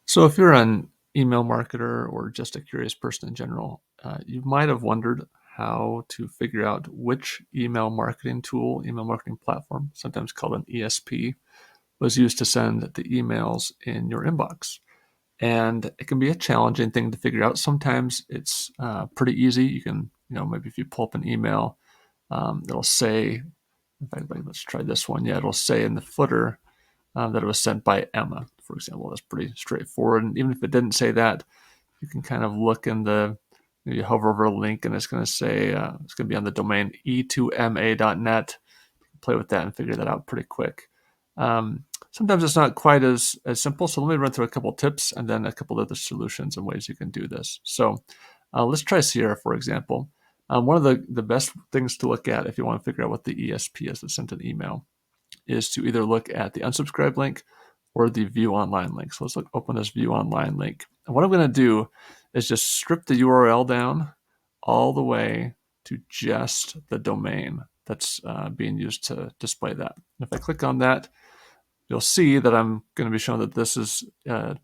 So if you're an email marketer or just a curious person in general, you might have wondered how to figure out which email marketing tool, email marketing platform, sometimes called an ESP, was used to send the emails in your inbox. And it can be a challenging thing to figure out. Sometimes it's pretty easy. You can, maybe if you pull up an email, it'll say, in fact, let's try this one. Yeah, it'll say in the footer that it was sent by Emma, for example. That's pretty straightforward. And even if it didn't say that, you can kind of look in you hover over a link and it's going to say, it's going to be on the domain e2ma.net. Play with that and figure that out pretty quick. Sometimes it's not quite as simple. So let me run through a couple tips and then a couple other solutions and ways you can do this. So let's try Sierra, for example. One of the best things to look at if you want to figure out what the ESP is that sent an email is to either look at the unsubscribe link or the view online link. So let's open this view online link. And what I'm going to do is just strip the URL down all the way to just the domain that's being used to display that. And if I click on that, you'll see that I'm going to be showing that this is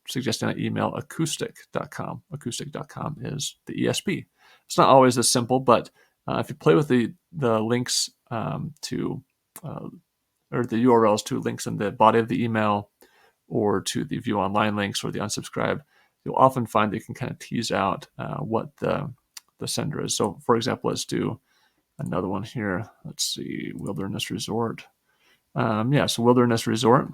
suggesting an email acoustic.com. Acoustic.com is the ESP. It's not always this simple, but if you play with the links or the URLs to links in the body of the email or to the view online links or the unsubscribe, you'll often find that you can kind of tease out what the sender is. So for example, let's do another one here. Let's see, Wilderness Resort. So Wilderness Resort.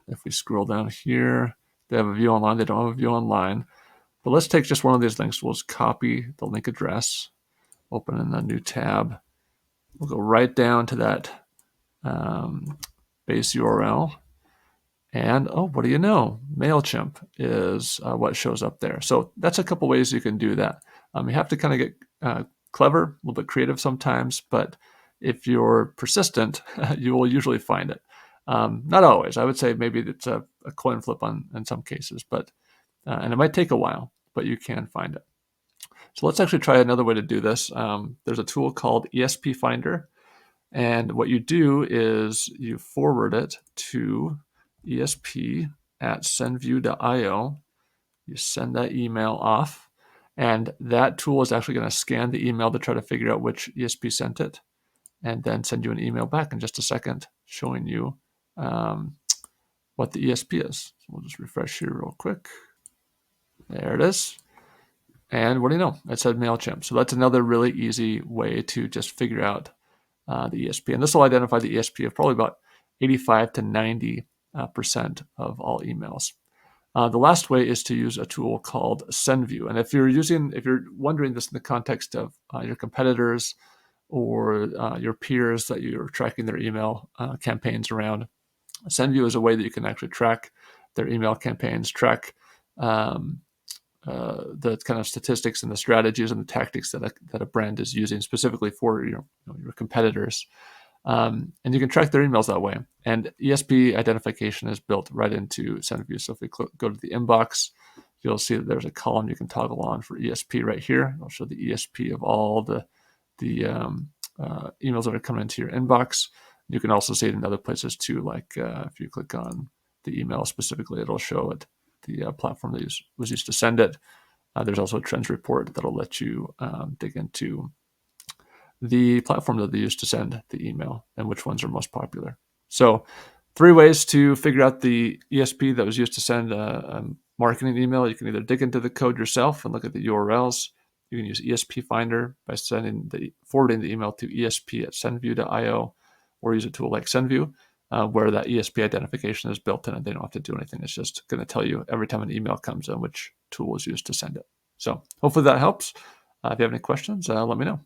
If we scroll down here, they have a view online. They don't have a view online. But let's take just one of these links. We'll just copy the link address, open in a new tab. We'll go right down to that base URL. And what do you know? MailChimp is what shows up there. So that's a couple ways you can do that. You have to kind of get clever, a little bit creative sometimes, but if you're persistent, you will usually find it. Not always. I would say maybe it's a coin flip in some cases, but and it might take a while, but you can find it. So let's actually try another way to do this. There's a tool called ESP Finder. And what you do is you forward it to ESP at SendView.io. You send that email off, and that tool is actually going to scan the email to try to figure out which ESP sent it, and then send you an email back in just a second showing you what the ESP is. So we'll just refresh here real quick. There it is. And what do you know? It said MailChimp. So that's another really easy way to just figure out the ESP. And this will identify the ESP of probably about 85 to 90% of all emails. The last way is to use a tool called SendView. And if you're wondering this in the context of your competitors or your peers that you're tracking their email campaigns around, SendView is a way that you can actually track their email campaigns, track the kind of statistics and the strategies and the tactics that a brand is using specifically for your competitors. And you can track their emails that way. And ESP identification is built right into SendView. So if we go to the inbox, you'll see that there's a column you can toggle on for ESP right here. I'll show the ESP of all the emails that are coming into your inbox. You can also see it in other places too, like if you click on the email specifically, it'll show it the platform that was used to send it. There's also a trends report that'll let you dig into the platform that they used to send the email and which ones are most popular. So 3 ways to figure out the ESP that was used to send a marketing email. You can either dig into the code yourself and look at the URLs. You can use ESP Finder by forwarding the email to ESP at SendView.io, or use a tool like SendView, where that ESP identification is built in and they don't have to do anything. It's just going to tell you every time an email comes in which tool is used to send it. So hopefully that helps. If you have any questions, let me know.